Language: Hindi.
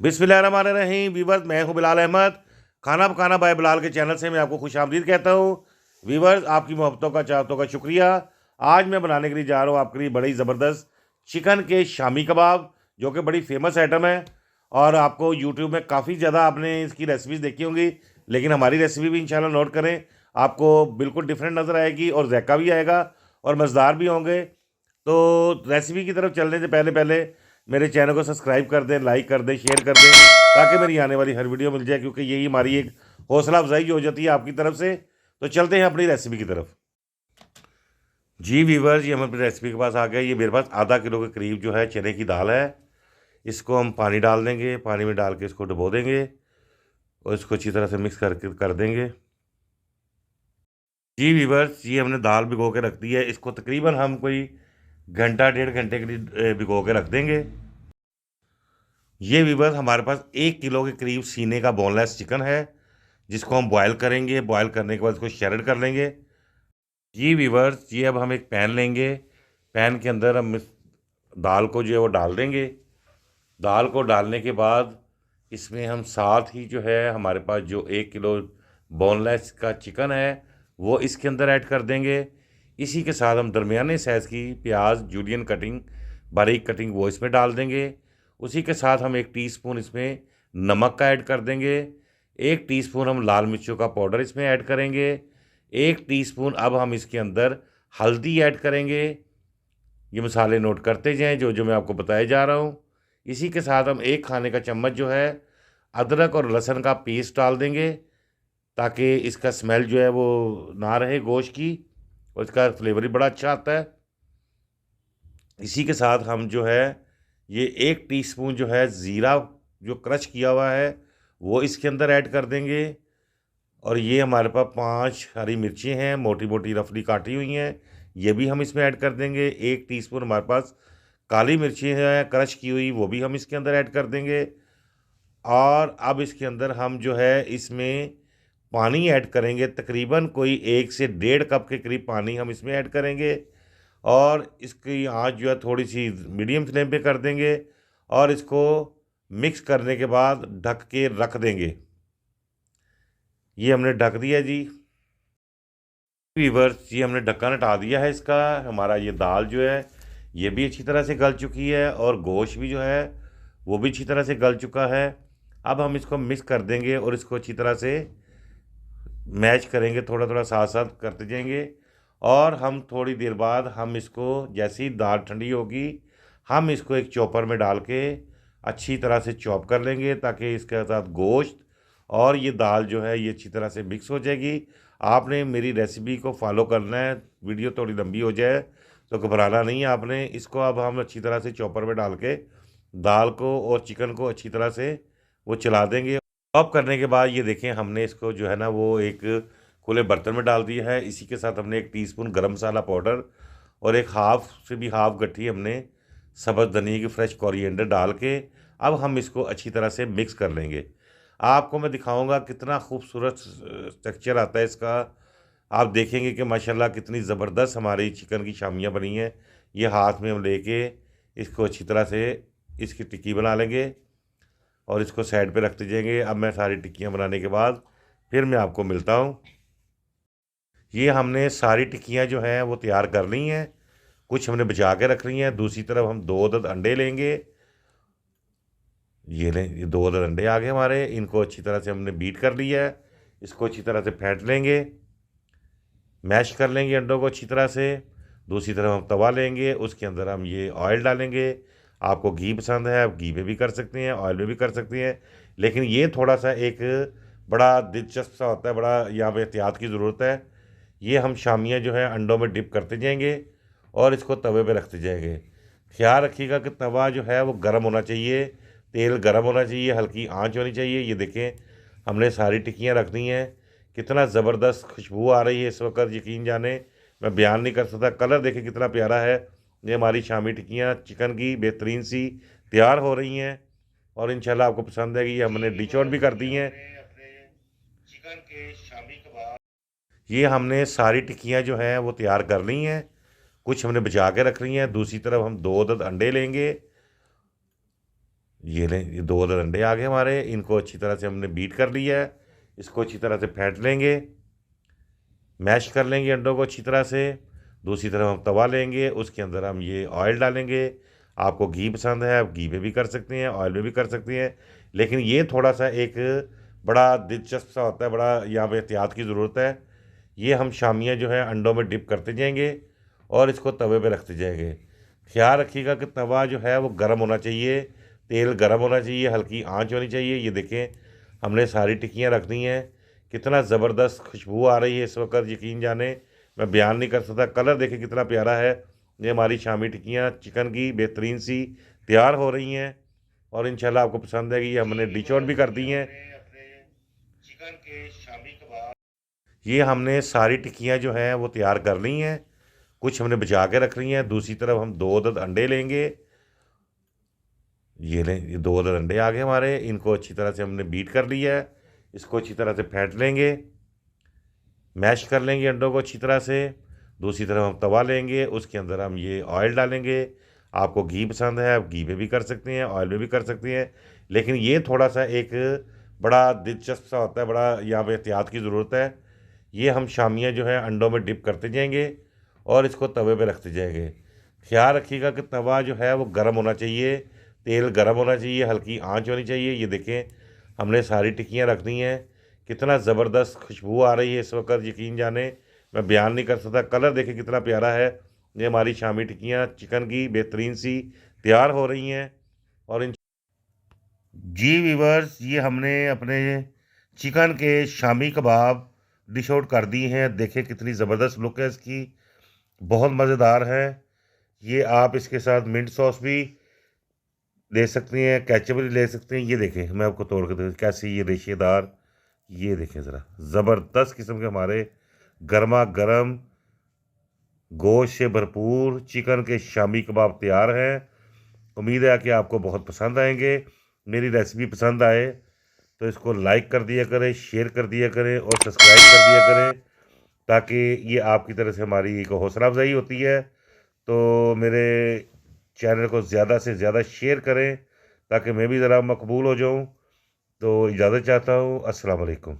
बिस्मिल्लाहिर्रहमानिर्रहीम। वीवर्स, मैं हूं बिलाल अहमद। खाना पकाना बाय बिलाल के चैनल से मैं आपको खुशामदीद कहता हूं। वीवर्स, आपकी मोहब्बतों का चाहतों का शुक्रिया। आज मैं बनाने के लिए जा रहा हूं आपके लिए बड़ी ज़बरदस्त चिकन के शामी कबाब, जो कि बड़ी फेमस आइटम है। और आपको यूट्यूब में काफ़ी ज़्यादा आपने इसकी रेसिपीज़ देखी होंगी, लेकिन हमारी रेसिपी भी इंशाल्लाह नोट करें, आपको बिल्कुल डिफरेंट नज़र आएगी और जायका भी आएगा और मज़ेदार भी होंगे। तो रेसिपी की तरफ चलने से पहले पहले मेरे चैनल को सब्सक्राइब कर दें, लाइक कर दें, शेयर कर दें, ताकि मेरी आने वाली हर वीडियो मिल जाए, क्योंकि यही हमारी एक हौसला अफजाई हो जाती है आपकी तरफ से। तो चलते हैं अपनी रेसिपी की तरफ। जी वीवर्स, ये हम अपनी रेसिपी के पास आ गए। ये मेरे पास आधा किलो के करीब जो है चने की दाल है। इसको हम पानी डाल देंगे, पानी में डाल के इसको डुबो देंगे और इसको अच्छी तरह से मिक्स कर देंगे। जी वीवर्स, ये हमने दाल भिगो के रख दी है। इसको तकरीबन हम कोई घंटा 1.5 घंटे के लिए भिगो के रख देंगे। ये वीवर्स, हमारे पास 1 किलो के करीब सीने का बोनलेस चिकन है, जिसको हम बॉयल करेंगे। बॉयल करने के बाद इसको शेरेड कर लेंगे। जी वीवर्स, ये अब हम एक पैन लेंगे। पैन के अंदर हम इस दाल को जो है वो डाल देंगे। दाल को डालने के बाद इसमें हम साथ ही जो है हमारे पास जो 1 किलो बोनलेस का चिकन है वो इसके अंदर ऐड कर देंगे। इसी के साथ हम दरमियाने साइज़ की प्याज जूलियन कटिंग, बारीक कटिंग, वो इसमें डाल देंगे। उसी के साथ हम 1 टीस्पून इसमें नमक का ऐड कर देंगे। 1 टीस्पून हम लाल मिर्चों का पाउडर इसमें ऐड करेंगे। 1 टीस्पून अब हम इसके अंदर हल्दी ऐड करेंगे। ये मसाले नोट करते जाएं जो जो मैं आपको बताए जा रहा हूँ। इसी के साथ हम 1 खाने का चम्मच जो है अदरक और लहसुन का पेस्ट डाल देंगे, ताकि इसका स्मेल जो है वो ना रहे गोश्त की, और इसका फ्लेवर भी बड़ा अच्छा आता है। इसी के साथ हम जो है ये 1 टीस्पून जो है ज़ीरा जो क्रश किया हुआ है वो इसके अंदर ऐड कर देंगे। और ये हमारे पास 5 हरी मिर्चें हैं, मोटी मोटी रफली काटी हुई हैं, ये भी हम इसमें ऐड कर देंगे। 1 टीस्पून हमारे पास काली मिर्ची है क्रश की हुई, वो भी हम इसके अंदर ऐड कर देंगे। और अब इसके अंदर हम जो है इसमें पानी ऐड करेंगे। तकरीबन कोई 1 से 1.5 कप के करीब पानी हम इसमें ऐड करेंगे। और इसकी आंच जो है थोड़ी सी मीडियम फ्लेम पे कर देंगे और इसको मिक्स करने के बाद ढक के रख देंगे। ये हमने ढक दिया जी। वीवर्स, ये हमने ढक्कन हटा दिया है इसका। हमारा ये दाल जो है ये भी अच्छी तरह से गल चुकी है और गोश्त भी जो है वो भी अच्छी तरह से गल चुका है। अब हम इसको मिक्स कर देंगे और इसको अच्छी तरह से मैच करेंगे, थोड़ा थोड़ा साथ साथ करते जाएंगे। और हम थोड़ी देर बाद हम इसको, जैसे ही दाल ठंडी होगी, हम इसको एक चॉपर में डाल के अच्छी तरह से चॉप कर लेंगे, ताकि इसके साथ गोश्त और ये दाल जो है ये अच्छी तरह से मिक्स हो जाएगी। आपने मेरी रेसिपी को फॉलो करना है। वीडियो थोड़ी लंबी हो जाए तो घबराना नहीं है आपने। इसको अब हम अच्छी तरह से चॉपर में डाल के दाल को और चिकन को अच्छी तरह से वो चला देंगे। चॉप करने के बाद ये देखें, हमने इसको जो है ना वो एक खुले बर्तन में डाल दिया है। इसी के साथ हमने 1 टीस्पून गरम मसाला पाउडर और एक हाफ़ से भी हाफ़ गट्ठी हमने सब्ज़ धनिया की फ्रेश कोरिएंडर डाल के अब हम इसको अच्छी तरह से मिक्स कर लेंगे। आपको मैं दिखाऊंगा कितना खूबसूरत टेक्सचर आता है इसका। आप देखेंगे कि माशाल्लाह कितनी ज़बरदस्त हमारी चिकन की शामियाँ बनी हैं। ये हाथ में हम लेके इसको अच्छी तरह से इसकी टिक्की बना लेंगे और इसको साइड पे रखते जाएंगे। अब मैं सारी टिक्कियाँ बनाने के बाद फिर मैं आपको मिलता हूँ। ये हमने सारी टिक्कियाँ जो हैं वो तैयार कर ली हैं, कुछ हमने बचा के रख ली हैं। दूसरी तरफ हम 2 अदद अंडे लेंगे। ये लें, ये 2 अदद अंडे आ गए हमारे। इनको अच्छी तरह से हमने बीट कर लिया है। इसको अच्छी तरह से फेंट लेंगे, मैश कर लेंगे अंडों को अच्छी तरह से। दूसरी तरफ हम तवा लेंगे, उसके अंदर हम ये ऑयल डालेंगे। आपको घी पसंद है, आप घी में भी कर सकते हैं, ऑयल में भी कर सकते हैं, लेकिन ये थोड़ा सा एक बड़ा दिलचस्प सा होता है, बड़ा यहाँ पे एहतियात की ज़रूरत है। ये हम शामियाँ जो है अंडों में डिप करते जाएंगे और इसको तवे पे रखते जाएंगे। ख्याल रखिएगा कि तवा जो है वो गर्म होना चाहिए, तेल गर्म होना चाहिए, हल्की आंच होनी चाहिए। ये देखें, हमने सारी टिक्कियाँ रख दी हैं। कितना ज़बरदस्त खुशबू आ रही है इस वक्त, यकीन जाने मैं बयान नहीं कर सकता। कलर देखें कितना प्यारा है। ये हमारी शामी टिक्कियाँ चिकन की बेहतरीन सी तैयार हो रही हैं और इंशाल्लाह आपको पसंद है कि ये हमने डिश आउट भी कर दी हैं। ये हमने सारी टिक्कियाँ जो हैं वो तैयार कर ली हैं, कुछ हमने बचा के रख ली हैं। दूसरी तरफ हम 2 अदद अंडे लेंगे ये लें, ये 2 अदद अंडे आ गए हमारे। इनको अच्छी तरह से हमने बीट कर लिया है। इसको अच्छी तरह से फेंट लेंगे, मैश कर लेंगे अंडों को अच्छी तरह से। दूसरी तरफ हम तवा लेंगे, उसके अंदर हम ये ऑयल डालेंगे। आपको घी पसंद है, आप घी में भी कर सकते हैं, ऑयल में भी कर सकते हैं। लेकिन ये थोड़ा सा एक बड़ा दिलचस्प सा होता है, बड़ा यहाँ पे एहतियात की ज़रूरत है। ये हम शामियाँ जो है अंडों में डिप करते जाएंगे और इसको तवे पे रखते जाएंगे। ख्याल रखिएगा कि तवा जो है वो गर्म होना चाहिए, तेल गर्म होना चाहिए, हल्की आंच होनी चाहिए। ये देखें, हमने सारी टिक्कियाँ रख दी हैं। कितना ज़बरदस्त खुशबू आ रही है इस वक्त, यकीन जाने मैं बयान नहीं कर सकता। कलर देखें कितना प्यारा है। ये हमारी शामी टिक्कियाँ चिकन की बेहतरीन सी तैयार हो रही हैं और इंशाल्लाह आपको पसंद है कि ये हमने डिश आउट भी कर दी हैं। चिकन के शामी कबाब, ये हमने सारी टिक्कियाँ जो हैं वो तैयार कर ली हैं, कुछ हमने बचा के रख ली हैं। दूसरी तरफ हम 2 अदद अंडे लेंगे। ये लें, ये 2 अदद अंडे आ गए हमारे। इनको अच्छी तरह से हमने बीट कर लिया है। इसको अच्छी तरह से फेंट लेंगे, मैश कर लेंगे अंडों को अच्छी तरह से। दूसरी तरफ हम तवा लेंगे, उसके अंदर हम ये ऑयल डालेंगे। आपको घी पसंद है, आप घी में भी कर सकते हैं, ऑयल में भी कर सकते हैं। लेकिन ये थोड़ा सा एक बड़ा दिलचस्प सा होता है, बड़ा यहाँ पे एहतियात की ज़रूरत है। ये हम शामियाँ जो है अंडों में डिप करते जाएंगे और इसको तवे पे रखते जाएंगे। ख्याल रखिएगा कि तवा जो है वो गर्म होना चाहिए, तेल गर्म होना चाहिए, हल्की आंच होनी चाहिए। ये देखें, हमने सारी टिक्कियाँ रख दी हैं। कितना ज़बरदस्त खुशबू आ रही है इस वक्त, यकीन जाने मैं बयान नहीं कर सकता। कलर देखें कितना प्यारा है। ये हमारी शामी टिक्कियाँ चिकन की बेहतरीन सी तैयार हो रही हैं और इन जी वीवर्स, ये हमने अपने चिकन के शामी कबाब डिश आउट कर दी हैं। देखें कितनी ज़बरदस्त लुक है इसकी, बहुत मज़ेदार है। ये आप इसके साथ मिंट सॉस भी ले सकते हैं, केचप भी ले सकते हैं। ये देखें, मैं आपको तोड़ के देखूँ कैसी ये रेशेदार, ये देखें ज़रा, ज़बरदस्त किस्म के हमारे गर्मा गर्म गोश्त से भरपूर चिकन के शामी कबाब तैयार हैं। उम्मीद है कि आपको बहुत पसंद आएंगे। मेरी रेसिपी पसंद आए तो इसको लाइक कर दिया करें, शेयर कर दिया करें और सब्सक्राइब कर दिया करें, ताकि ये आपकी तरफ से हमारी एक हौसला अफजाई होती है। तो मेरे चैनल को ज़्यादा से ज़्यादा शेयर करें ताकि मैं भी ज़रा मकबूल हो जाऊँ। तो इजाज़त चाहता हूँ। अस्सलाम वालेकुम।